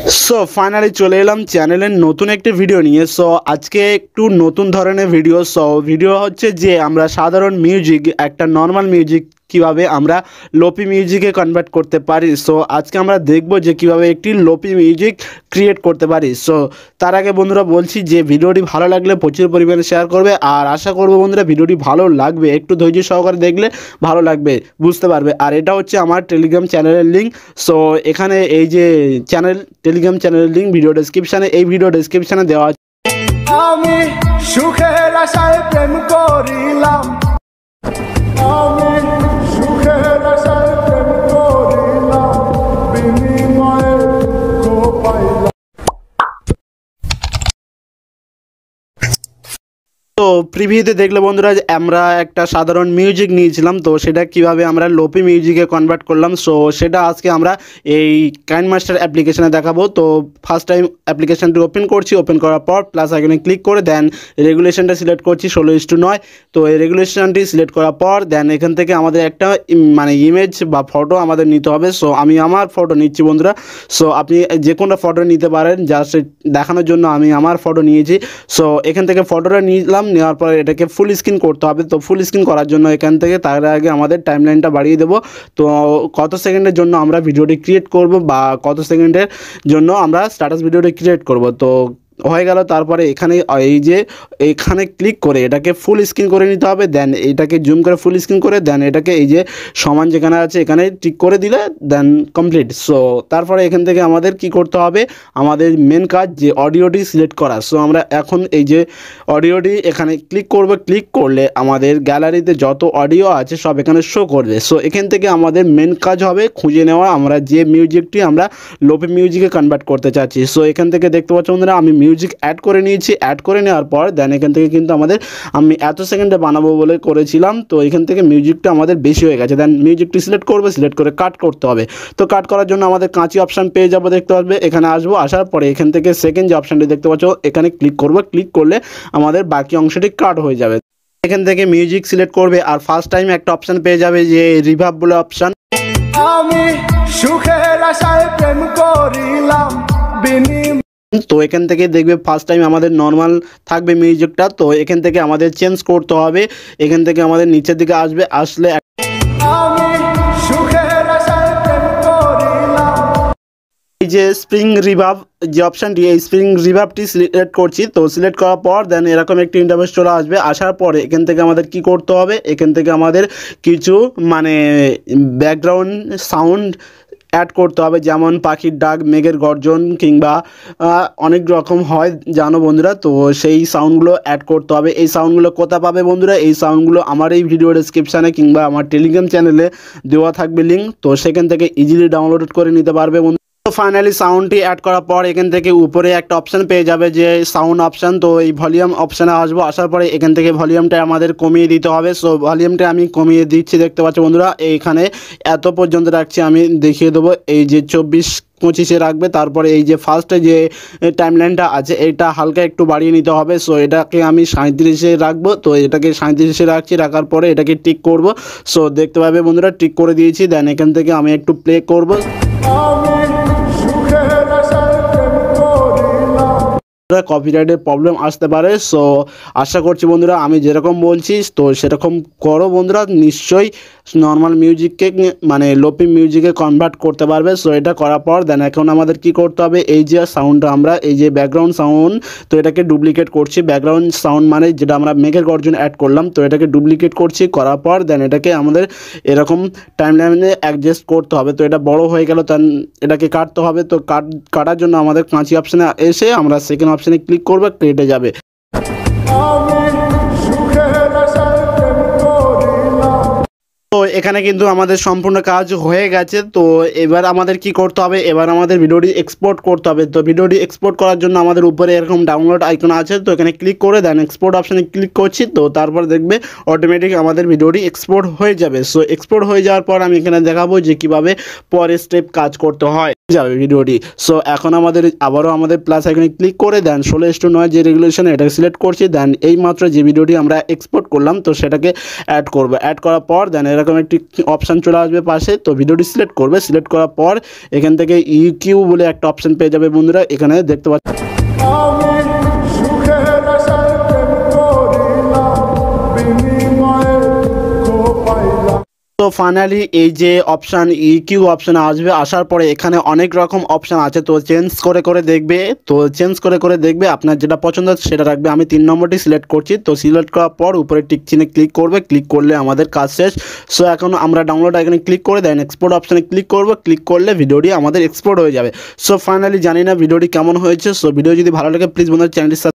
So finally চলে এলাম চ্যানেলের নতুন একটি ভিডিও নিয়ে। সো আজকে একটু নতুন ধরনের ভিডিও। ভিডিও হচ্ছে যে আমরা সাধারণ মিউজিক, একটা নর্মাল মিউজিক কিভাবে আমরা লোপি মিউজিকে কনভার্ট করতে পারি। সো আজকে আমরা দেখব যে কিভাবে একটি লোপি মিউজিক ক্রিয়েট করতে পারি। সো তার আগে বন্ধুরা বলছি যে ভিডিওটি ভালো লাগলে প্রচুর পরিমাণে শেয়ার করবে, আর আশা করবো বন্ধুরা ভিডিওটি ভালো লাগবে, একটু ধৈর্য সহকারে দেখলে ভালো লাগবে, বুঝতে পারবে। আর এটা হচ্ছে আমার টেলিগ্রাম চ্যানেলের লিঙ্ক। সো এখানে এই যে টেলিগ্রাম চ্যানেলের লিঙ্ক ভিডিও ডেসক্রিপশানে, এই ভিডিও ডেসক্রিপশানে দেওয়া আছে। আমি সুখের আশায় প্রেম করিলাম, আমি সুখের আশায় প্রেম করিলাম, বিনিময়ে দুঃখ পাইলাম। তো প্রিভিউতে দেখলে বন্ধুরা আমরা একটা সাধারণ মিউজিক নিয়েছিলাম, তো সেটা কিভাবে আমরা লোপি মিউজিকে কনভার্ট করলাম। সো সেটা আজকে আমরা এই কাইনমাস্টার অ্যাপ্লিকেশানে দেখাবো। তো ফার্স্ট টাইম অ্যাপ্লিকেশানটি ওপেন করছি, ওপেন করার পর প্লাস আইকনে ক্লিক করে দেন রেগুলেশনটা সিলেক্ট করছি 16:9। তো এই রেগুলেশনটি সিলেক্ট করার পর দেন এখান থেকে আমাদের একটা মানে ইমেজ বা ফটো আমাদের নিতে হবে। সো আমি আমার ফটো নিচ্ছি বন্ধুরা। সো আপনি যে কোনো ফটো নিতে পারেন, জাস্ট দেখানোর জন্য আমি আমার ফটো নিয়েছি। সো এখান থেকে ফটোটা নিলাম, নেওয়ার পরে এটাকে ফুল স্ক্রিন করতে হবে। তো ফুল স্ক্রিন করার জন্য এখান থেকে তার আগে আমাদের টাইমলাইনটা বাড়িয়ে দেবো। তো কত সেকেন্ডের জন্য আমরা ভিডিওটি ক্রিয়েট করব বা কত সেকেন্ডের জন্য আমরা স্ট্যাটাস ভিডিওটি ক্রিয়েট করব, তো হয়ে গেল। তারপরে এখানে এই যে এখানে ক্লিক করে এটাকে ফুল স্ক্রিন করে নিতে হবে। দেন এটাকে জুম করে ফুল স্ক্রিন করে দেন এটাকে এই যে সমান যেখানে আছে এখানে টিক করে দিলে দেন কমপ্লিট। সো তারপরে এখান থেকে আমাদের কি করতে হবে, আমাদের মেন কাজ যে অডিওটি সিলেক্ট করা। সো আমরা এখন এই যে অডিওটি এখানে ক্লিক করব, ক্লিক করলে আমাদের গ্যালারিতে যত অডিও আছে সব এখানে শো করবে। সো এখান থেকে আমাদের মেন কাজ হবে খুঁজে নেওয়া আমরা যে মিউজিকটি আমরা লোপি মিউজিকে কনভার্ট করতে চাচ্ছি। সো এখান থেকে দেখতে পাচ্ছ বন্ধুরা আমি মিউজিক অ্যাড করে নিয়েছি। অ্যাড করে নেওয়ার পর দেন এখান থেকে কিন্তু আমাদের আমি এত সেকেন্ডে বানাবো বলে করেছিলাম, তো এখান থেকে মিউজিকটা আমাদের বেশি হয়ে গেছে। দেন মিউজিকটি সিলেক্ট করবে, সিলেক্ট করে কাট করতে হবে। তো কাট করার জন্য আমাদের কাঁচি অপশান পেয়ে যাবো, দেখতে পারবে। এখানে আসবো, আসার পরে এখান থেকে সেকেন্ড যে অপশানটি দেখতে পাচ্ছ এখানে ক্লিক করবো, ক্লিক করলে আমাদের বাকি অংশটি কাট হয়ে যাবে। এখান থেকে মিউজিক সিলেক্ট করবে আর ফার্স্ট টাইম একটা অপশান পেয়ে যাবে যে রিভার্ব বলে অপশান। আমি সুখের আশায় প্রেম করিলাম, বিনিময়ে তো এখান থেকে দেখবে ফার্স্ট টাইম আমাদের নর্মাল থাকবে মিউজিকটা। তো এখান থেকে আমাদের চেঞ্জ করতে হবে, এখান থেকে আমাদের নিচের দিকে আসবে, আসলে আমি সুখের আশায় প্রেম করিলাম। এই যে স্প্রিং রিভার্ব যে অপশানটি, এই স্প্রিং রিভার্বটি সিলেক্ট করছি। তো সিলেক্ট করার পর দেন এরকম একটি ইন্টারফেস চলে আসবে। আসার পরে এখান থেকে আমাদের কি করতে হবে, এখান থেকে আমাদের কিছু মানে ব্যাকগ্রাউন্ড সাউন্ড অ্যাড করতে হবে, যেমন পাখির ডাক, মেঘের গর্জন কিংবা অনেক রকম হয় জানো বন্ধুরা। তো সেই সাউন্ডগুলো অ্যাড করতে হবে। এই সাউন্ডগুলো কোথা পাবে বন্ধুরা, এই সাউন্ডগুলো আমার এই ভিডিও ডেসক্রিপশানে কিংবা আমার টেলিগ্রাম চ্যানেলে দেওয়া থাকবে লিঙ্ক। তো সেখান থেকে ইজিলি ডাউনলোড করে নিতে পারবে বন্ধু। তো ফাইনালি সাউন্ডটি অ্যাড করার পর এখান থেকে উপরে একটা অপশান পেয়ে যাবে যে সাউন্ড অপশান। তো এই ভলিউম অপশানে আসবো, আসার পরে এখান থেকে ভলিউমটা আমাদের কমিয়ে দিতে হবে। সো ভলিউমটা আমি কমিয়ে দিচ্ছি, দেখতে পাচ্ছ বন্ধুরা। এইখানে এত পর্যন্ত রাখছি, আমি দেখিয়ে দেবো। এই যে 24-25-এ রাখবে। তারপরে এই যে ফার্স্টে যে টাইমলাইনটা আছে এটা হালকা একটু বাড়িয়ে নিতে হবে। সো এটাকে আমি 37-এ রাখবো। তো এটাকে 37-এ রাখছি, রাখার পরে এটাকে টিক করব। সো দেখতে পাবে বন্ধুরা টিক করে দিয়েছি। দেন এখান থেকে আমি একটু প্লে করব। কপিরাইটের প্রবলেম আসতে পারে। সো আশা করছি বন্ধুরা আমি যেরকম বলছি তো সেরকম করো বন্ধুরা, নিশ্চয়ই নর্মাল মিউজিককে মানে লোপি মিউজিকে কনভার্ট করতে পারবে। সো এটা করার পর দেন এখন আমাদের কি করতে হবে, এই যে সাউন্ডটা আমরা এই যে ব্যাকগ্রাউন্ড সাউন্ড, তো এটাকে ডুপ্লিকেট করছি। ব্যাকগ্রাউন্ড সাউন্ড মানে যেটা আমরা মেঘের গর্জন অ্যাড করলাম, তো এটাকে ডুপ্লিকেট করছি। করার পর দেন এটাকে আমাদের এরকম টাইমলাইনে অ্যাডজাস্ট করতে হবে। তো এটা বড় হয়ে গেল, দেন এটাকে কাটতে হবে। তো কাটার জন্য আমাদের কাঁচি অপশানে এসে আমরা সেকেন্ড অপশানে ক্লিক করবে, কেটে যাবে। তো এখানে কিন্তু আমাদের সম্পূর্ণ কাজ হয়ে গেছে। তো এবার আমাদের কি করতে হবে, এবার আমাদের ভিডিওটি এক্সপোর্ট করতে হবে। তো ভিডিওটি এক্সপোর্ট করার জন্য আমাদের উপরে এরকম ডাউনলোড আইকন আছে, তো এখানে ক্লিক করে দেন এক্সপোর্ট অপশানে ক্লিক করছি। তো তারপর দেখবে অটোমেটিক আমাদের ভিডিওটি এক্সপোর্ট হয়ে যাবে। সো এক্সপোর্ট হয়ে যাওয়ার পর আমি এখানে দেখাবো যে কীভাবে পরের স্টেপ কাজ করতে হয় যাবে ভিডিওটি। সো এখন আমাদের আবারও আমাদের প্লাস আইকনে ক্লিক করে দেন 16:9 যে রেগুলেশন এটাকে সিলেক্ট করছি। দেন এই মাত্র যে ভিডিওটি আমরা এক্সপোর্ট করলাম তো সেটাকে অ্যাড করবো। অ্যাড করার পর দেন এরকম একটি অপশান চলে আসবে পাশে। তো ভিডিওটি সিলেক্ট করবে, সিলেক্ট করার পর এখান থেকে ইকিউ বলে একটা অপশান পেয়ে যাবে বন্ধুরা, এখানে দেখতে পাচ্ছি। আমি সুখের আশায় প্রেম করিলাম, বিনিময়ে দুঃখ পাইলাম। তো ফাইনালি এই যে অপশান ইকিউ অপশানে আসবে, আসার পরে এখানে অনেক রকম অপশান আছে। তো চেঞ্জ করে করে দেখবে, তো চেঞ্জ করে করে দেখবে আপনার যেটা পছন্দ আছে সেটা রাখবে। আমি 3 নম্বরটি সিলেক্ট করছি। তো সিলেক্ট করার পর উপরে টিক চিহ্নে ক্লিক করবে, ক্লিক করলে আমাদের কাজ শেষ। সো এখন আমরা ডাউনলোড আইকনে ক্লিক করে দেন এক্সপোর্ট অপশানে ক্লিক করব, ক্লিক করলে ভিডিওটি আমাদের এক্সপোর্ট হয়ে যাবে। সো ফাইনালি জানি না ভিডিওটি কেমন হয়েছে। সো ভিডিও যদি ভালো লাগে প্লিজ বন্ধুরা চ্যানেলটি